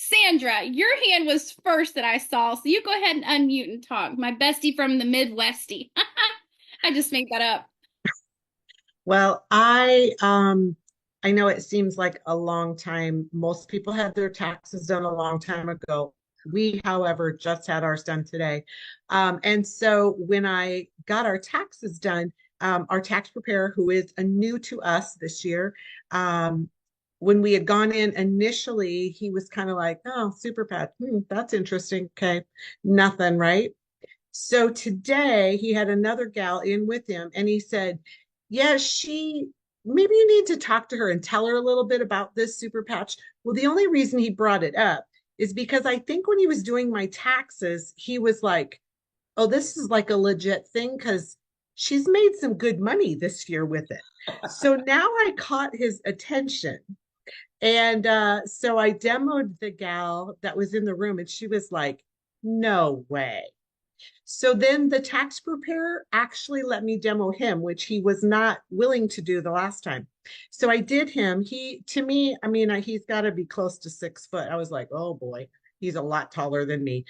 Sandra, your hand was first that I saw, so you go ahead and unmute and talk. My bestie from the Midwesty. I just made that up. Well, I know it seems like a long time. Most people had their taxes done a long time ago. We, however, just had ours done today. And so when I got our taxes done, our tax preparer, who is a new to us this year, um, when we had gone in initially, he was kind of like, "Oh, super pet. That's interesting. Okay, nothing, right?" So today he had another gal in with him and he said, yeah, maybe you need to talk to her and tell her a little bit about this super patch. Well, the only reason he brought it up is because I think when he was doing my taxes, he was like, oh, this is like a legit thing because she's made some good money this year with it. So now I caught his attention. And so I demoed the gal that was in the room and she was like, no way. So then the tax preparer actually let me demo him, which he was not willing to do the last time. So I did him. To me, I mean, he's got to be close to 6 foot. I was like, oh boy, he's a lot taller than me,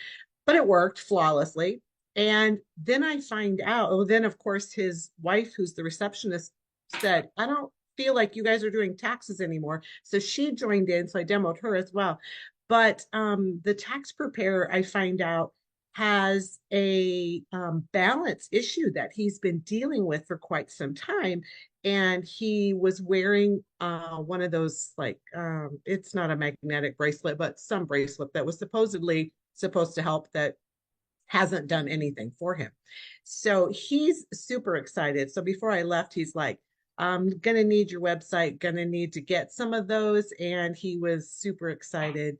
but it worked flawlessly. And then I find out, oh, then of course his wife, who's the receptionist, said, I don't feel like you guys are doing taxes anymore. So she joined in. So I demoed her as well. But the tax preparer, I find out, has a balance issue that he's been dealing with for quite some time. And he was wearing one of those, like, it's not a magnetic bracelet, but some bracelet that was supposedly supposed to help that hasn't done anything for him. So he's super excited. So before I left, he's like, I'm going to need your website, going to need to get some of those. And he was super excited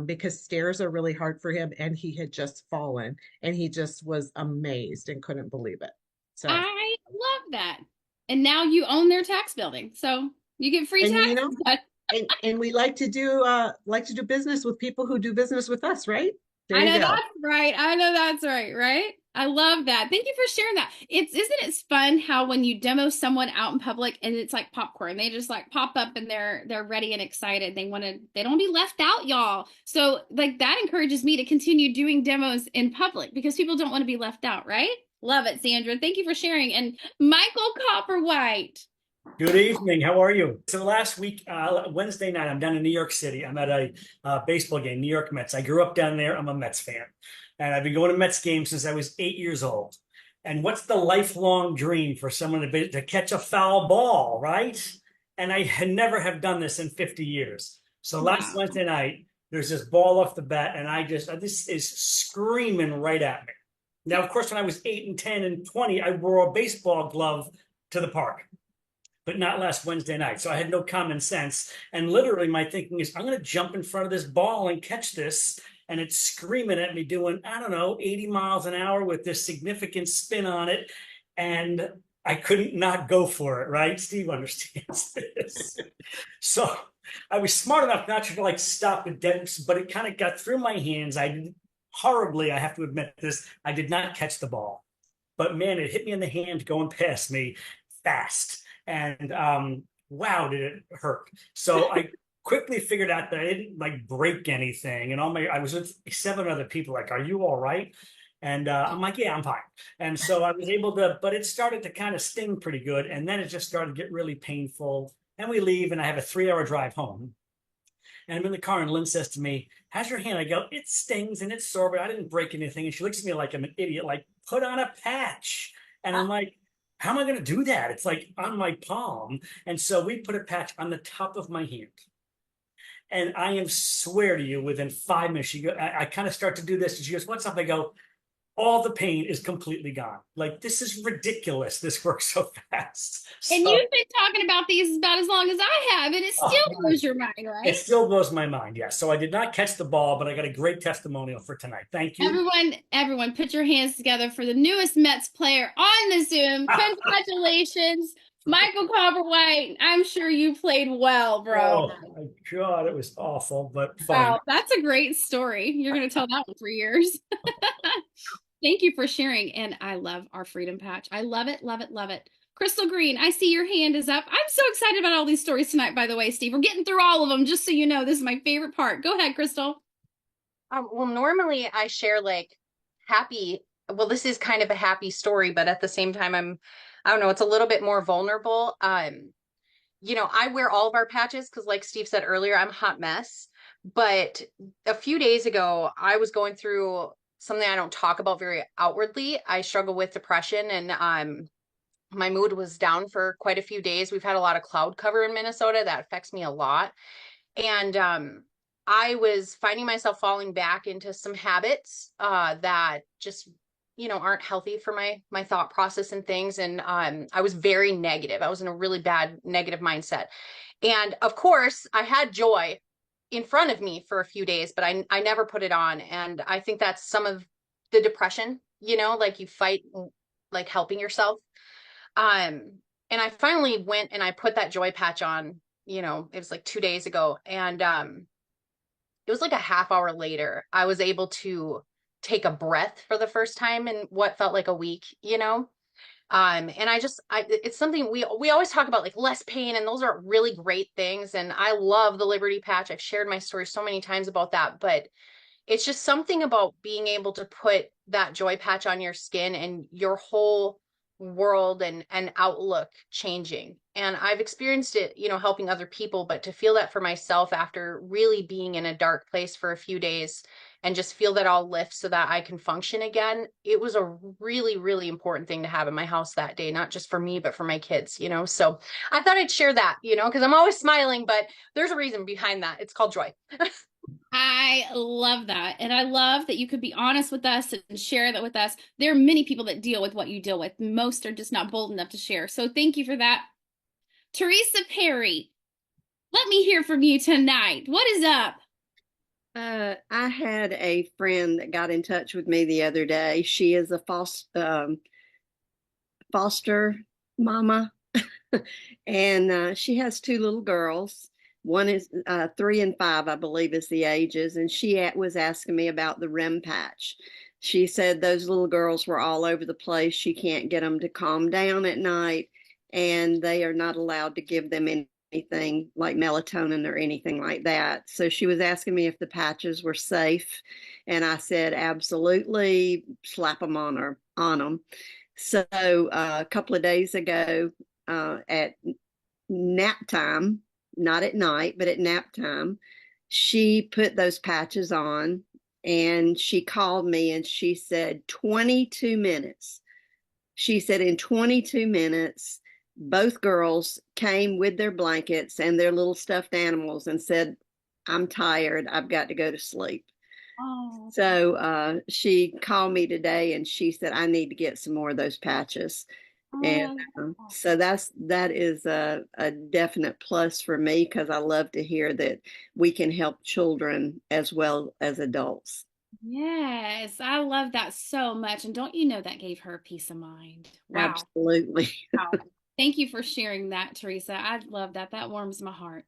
because stairs are really hard for him. And he had just fallen and he just was amazed and couldn't believe it. So, I love that. And now you own their tax building. So you get free and taxes. and we like to do business with people who do business with us, right? There I you know go. that's right. I know that's right, right? I love that. Thank you for sharing that. It's isn't it fun how when you demo someone out in public and it's like popcorn, they just like pop up and they're ready and excited. They don't want to be left out, y'all. So like that encourages me to continue doing demos in public because people don't want to be left out, right? Love it, Sandra. Thank you for sharing. And Michael Copperwhite. Good evening. How are you? So last week, Wednesday night, I'm down in New York City. I'm at a baseball game, New York Mets. I grew up down there. I'm a Mets fan. And I've been going to Mets games since I was 8 years old. And what's the lifelong dream for someone to catch a foul ball, right? And I had never have done this in 50 years. So last Wow. Wednesday night, there's this ball off the bat, and this is screaming right at me. Now, of course, when I was 8 and 10 and 20, I wore a baseball glove to the park, but not last Wednesday night. So I had no common sense. And literally, my thinking is, I'm going to jump in front of this ball and catch this. And it's screaming at me, doing, I don't know, 80 miles an hour with this significant spin on it. And I couldn't not go for it, right? Steve understands this. So I was smart enough not to like stop it dead, but it kind of got through my hands. I did horribly, I have to admit this, I did not catch the ball. But man, it hit me in the hand going past me fast. And wow, did it hurt. So I quickly figured out that I didn't like break anything. And I was with 7 other people, like, are you all right? And I'm like, yeah, I'm fine. And so I was able to, but it started to kind of sting pretty good. And then it just started to get really painful. And we leave, and I have a 3 hour drive home. And I'm in the car, and Lynn says to me, how's your hand? I go, it stings and it's sore, but I didn't break anything. And she looks at me like I'm an idiot, like, put on a patch. And I'm like, how am I going to do that? It's like on my palm. And so we put a patch on the top of my hand. And I am swear to you, within 5 minutes, I kind of start to do this. And she goes, what's up? I go, all the pain is completely gone. Like, this is ridiculous. This works so fast. And So, you've been talking about these about as long as I have, and it oh, still blows your mind, it right? still blows my mind. Yes. So I did not catch the ball, but I got a great testimonial for tonight. Thank you. Everyone, put your hands together for the newest Mets player on the Zoom. Congratulations, Michael Copperwhite. I'm sure you played well, bro. Oh my God, it was awful, but fun. Wow, that's a great story. You're going to tell that one for years. Thank you for sharing. And I love our Freedom Patch. I love it, love it, love it. Crystal Green, I see your hand is up. I'm so excited about all these stories tonight, by the way, Steve. We're getting through all of them, just so you know. This is my favorite part. Go ahead, Crystal. Well, normally I share like happy, well, this is kind of a happy story, but at the same time, I don't know, it's a little bit more vulnerable. I wear all of our patches because, like Steve said earlier, I'm a hot mess. But a few days ago, I was going through something I don't talk about very outwardly. I struggle with depression, and my mood was down for quite a few days. We've had a lot of cloud cover in Minnesota that affects me a lot. And I was finding myself falling back into some habits that just aren't healthy for my thought process and things. And I was very negative. I was in a really bad negative mindset. And of course, I had joy in front of me for a few days, but I never put it on. And I think that's some of the depression, like you fight like helping yourself. And I finally went and I put that joy patch on, it was like 2 days ago. And it was like a half hour later, I was able to take a breath for the first time in what felt like a week. And it's something we always talk about, like less pain, and those are really great things. And I love the Liberty Patch. I've shared my story so many times about that, but it's just something about being able to put that joy patch on your skin and your whole world and outlook changing. And I've experienced it, helping other people, but to feel that for myself after really being in a dark place for a few days and just feel that all lift so that I can function again, it was a really, really important thing to have in my house that day, not just for me, but for my kids. So I thought I'd share that, because I'm always smiling, but there's a reason behind that. It's called joy. I love that. And I love that you could be honest with us and share that with us. There are many people that deal with what you deal with. Most are just not bold enough to share. So thank you for that. Teresa Perry, let me hear from you tonight. What is up? I had a friend that got in touch with me the other day. She is a foster mama, and she has two little girls. One is 3 and 5, I believe, is the ages, and she was asking me about the REM patch. She said those little girls were all over the place. She can't get them to calm down at night, and they are not allowed to give them anything like melatonin or anything like that. So she was asking me if the patches were safe, and I said absolutely, slap them on them. So a couple of days ago, at nap time, not at night, but at nap time, she put those patches on, and she called me and she said 22 minutes. She said in 22 minutes, both girls came with their blankets and their little stuffed animals and said, I'm tired. I've got to go to sleep. Oh. So she called me today and she said, I need to get some more of those patches. And so that is a definite plus for me, because I love to hear that we can help children as well as adults. Yes, I love that so much. And don't you know that gave her peace of mind? Wow. Absolutely. Wow. Thank you for sharing that, Teresa. I love that. That warms my heart.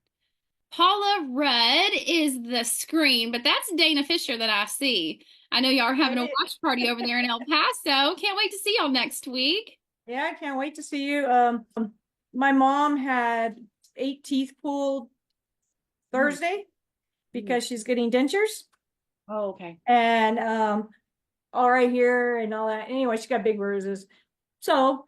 Paula Rudd is the screen, but that's Dana Fisher that I see. I know y'all are having a watch party over there in El Paso. Can't wait to see y'all next week. Yeah, I can't wait to see you. My mom had 8 teeth pulled Thursday because she's getting dentures. Oh, okay. And all right here and all that. Anyway, she got big bruises. So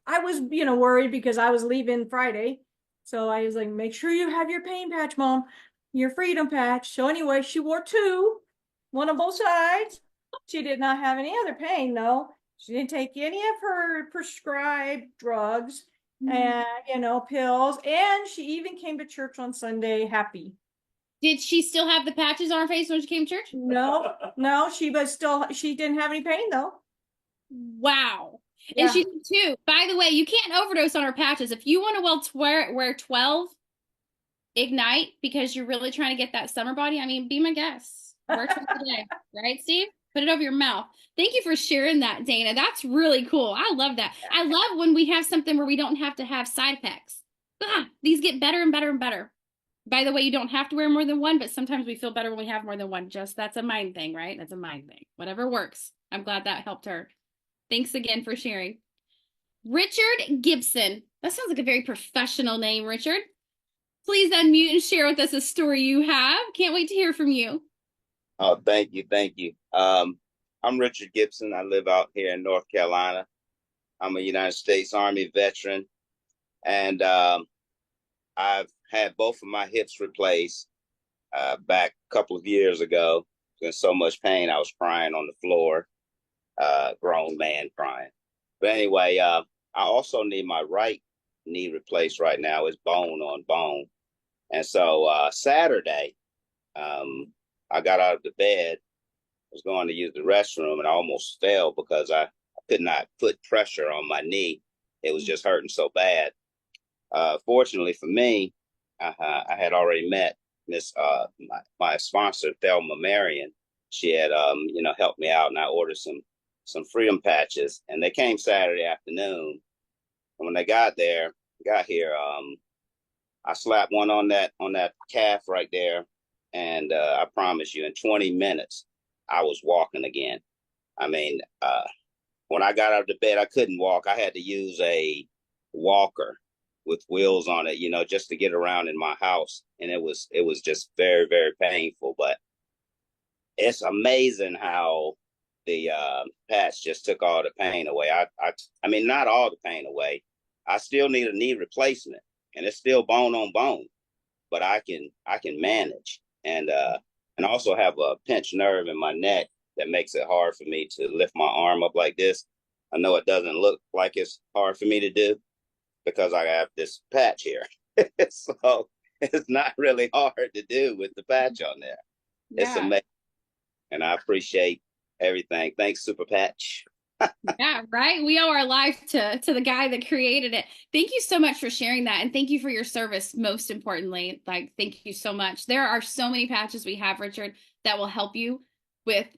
I was, worried because I was leaving Friday. So I was like, make sure you have your pain patch, Mom, your freedom patch. So anyway, she wore 2, one on both sides. She did not have any other pain, though. She didn't take any of her prescribed drugs and, pills. And she even came to church on Sunday happy. Did she still have the patches on her face when she came to church? No, she didn't have any pain, though. Wow. Yeah. And she did too. By the way, you can't overdose on her patches. If you want to wear 12 Ignite because you're really trying to get that summer body, I mean, be my guest. Wear 12 today. Right, Steve? Put it over your mouth. Thank you for sharing that, Dana. That's really cool. I love that. I love when we have something where we don't have to have side effects. These get better and better and better. By the way, you don't have to wear more than one, but sometimes we feel better when we have more than one. That's a mind thing, right? That's a mind thing. Whatever works. I'm glad that helped her. Thanks again for sharing. Richard Gibson. That sounds like a very professional name, Richard. Please unmute and share with us a story you have. Can't wait to hear from you. Oh, thank you. Thank you. I'm Richard Gibson. I live out here in North Carolina. I'm a United States Army veteran, and I've had both of my hips replaced back a couple of years ago. In so much pain, I was crying on the floor, grown man crying. But anyway, I also need my right knee replaced right now. It's bone on bone. And so Saturday, I got out of the bed, was going to use the restroom, and I almost fell because I could not put pressure on my knee. It was just hurting so bad. Fortunately for me, I had already met my sponsor, Thelma Marion. She had helped me out, and I ordered some freedom patches, and they came Saturday afternoon. And when they got here, I slapped one on that calf right there, and I promise you, in 20 minutes, I was walking again. I mean, when I got out of the bed, I couldn't walk. I had to use a walker with wheels on it, just to get around in my house, and it was just very, very painful. But it's amazing how the patch just took all the pain away. I mean, not all the pain away. I still need a knee replacement, and it's still bone on bone, but I can manage. And also have a pinched nerve in my neck that makes it hard for me to lift my arm up like this. I know it doesn't look like it's hard for me to do because I have this patch here. So it's not really hard to do with the patch on there. Yeah. It's amazing. And I appreciate everything. Thanks, Super Patch. Yeah, right. We owe our life to the guy that created it. Thank you so much for sharing that. And thank you for your service, most importantly. Like, thank you so much. There are so many patches we have, Richard, that will help you with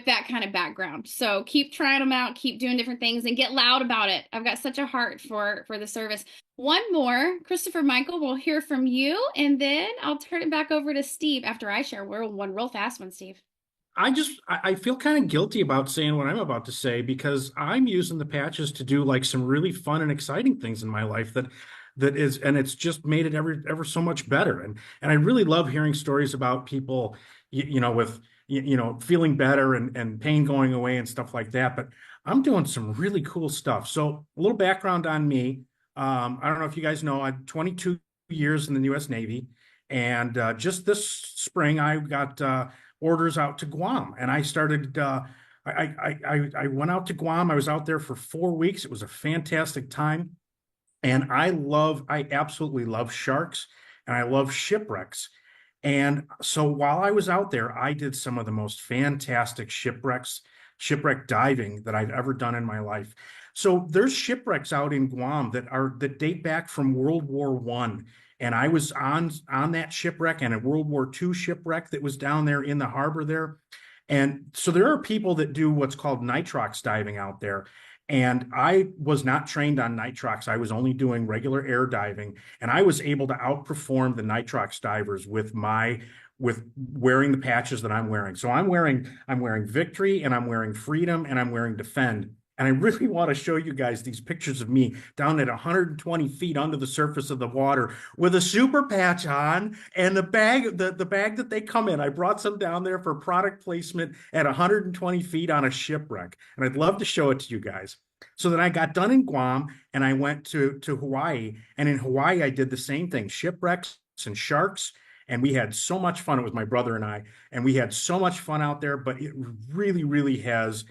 that kind of background. So keep trying them out, keep doing different things, and get loud about it. I've got such a heart for the service. One more, Christopher Michael, we'll hear from you, and then I'll turn it back over to Steve after I share one real fast one, Steve. I feel kind of guilty about saying what I'm about to say because I'm using the patches to do like some really fun and exciting things in my life and it's just made it ever so much better. And I really love hearing stories about people, with, feeling better and pain going away and stuff like that. But I'm doing some really cool stuff. So a little background on me. I don't know if you guys know, I'm 22 years in the U.S. Navy. And just this spring, I got orders out to Guam, and I started. I went out to Guam. I was out there for 4 weeks. It was a fantastic time, and I absolutely love sharks, and I love shipwrecks. And so while I was out there, I did some of the most fantastic shipwreck diving that I've ever done in my life. So there's shipwrecks out in Guam that date back from World War I. And I was on that shipwreck and a World War II shipwreck that was down there in the harbor there. And so there are people that do what's called nitrox diving out there. And I was not trained on nitrox. I was only doing regular air diving. And I was able to outperform the nitrox divers with wearing the patches that I'm wearing. So I'm wearing Victory, and I'm wearing Freedom, and I'm wearing Defend. And I really want to show you guys these pictures of me down at 120 feet under the surface of the water with a super patch on and the bag that they come in. I brought some down there for product placement at 120 feet on a shipwreck. And I'd love to show it to you guys. So then I got done in Guam and I went to Hawaii. And in Hawaii, I did the same thing, shipwrecks and sharks. And we had so much fun. It was my brother and I. And we had so much fun out there. But it really, really has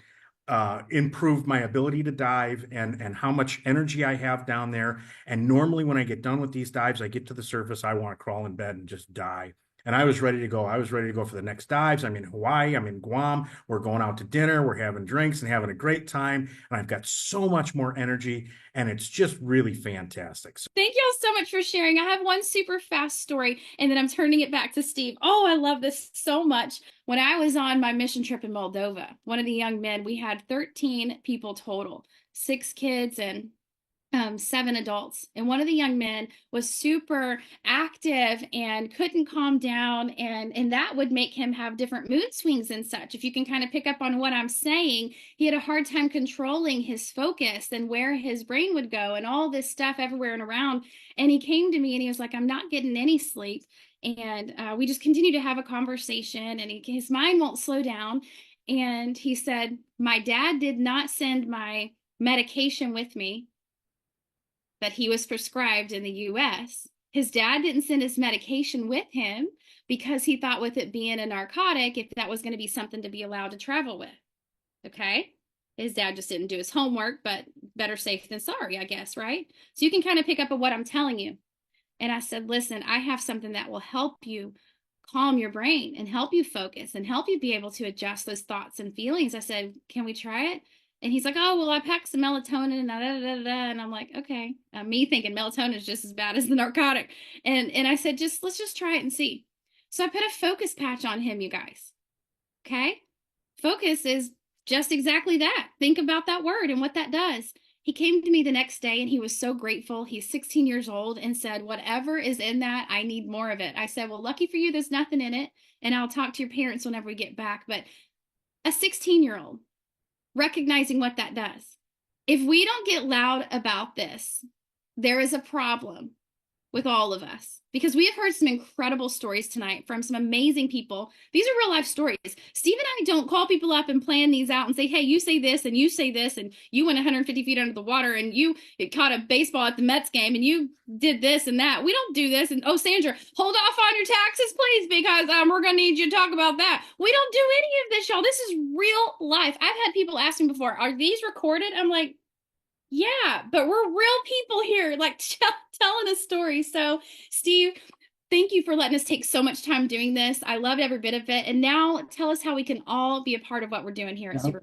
improved my ability to dive and how much energy I have down there. And normally when I get done with these dives, I get to the surface, I want to crawl in bed and just die. And I was ready to go. I was ready to go for the next dives. I'm in Hawaii. I'm in Guam. We're going out to dinner. We're having drinks and having a great time. And I've got so much more energy. And it's just really fantastic. Thank you all so much for sharing. I have one super fast story, and then I'm turning it back to Steve. Oh, I love this so much. When I was on my mission trip in Moldova, one of the young men, we had 13 people total, 6 kids and 7 adults, and one of the young men was super active and couldn't calm down, and that would make him have different mood swings and such. If you can kind of pick up on what I'm saying, he had a hard time controlling his focus and where his brain would go and all this stuff everywhere and around. And he came to me and he was like, I'm not getting any sleep. And we just continued to have a conversation, and his mind won't slow down. And he said, my dad did not send my medication with me that he was prescribed in the US. His dad didn't send his medication with him because he thought, with it being a narcotic, if that was going to be something to be allowed to travel with. Okay. His dad just didn't do his homework, but better safe than sorry, I guess, right? So you can kind of pick up on what I'm telling you. And I said, listen, I have something that will help you calm your brain and help you focus and help you be able to adjust those thoughts and feelings. I said, can we try it? And he's like, oh, well, I packed some melatonin and da, da, da, da. And I'm like, okay. Me thinking melatonin is just as bad as the narcotic. And I said, let's just try it and see. So I put a focus patch on him, you guys. Okay. Focus is just exactly that. Think about that word and what that does. He came to me the next day and he was so grateful. He's 16 years old and said, whatever is in that, I need more of it. I said, well, lucky for you, there's nothing in it. And I'll talk to your parents whenever we get back. But a 16-year-old, recognizing what that does. If we don't get loud about this, there is a problem with all of us, because we have heard some incredible stories tonight from some amazing people. These are real life stories. Steve and I don't call people up and plan these out and say, hey, you say this and you say this, and you went 150 feet under the water and you caught a baseball at the Mets game and you did this and that. We don't do this. And oh, Sandra, hold off on your taxes, please, because we're going to need you to talk about that. We don't do any of this, y'all. This is real life. I've had people ask me before, are these recorded? I'm like, yeah, but we're real people here, like telling a story. So, Steve, thank you for letting us take so much time doing this. I loved every bit of it. And now tell us how we can all be a part of what we're doing here at Super.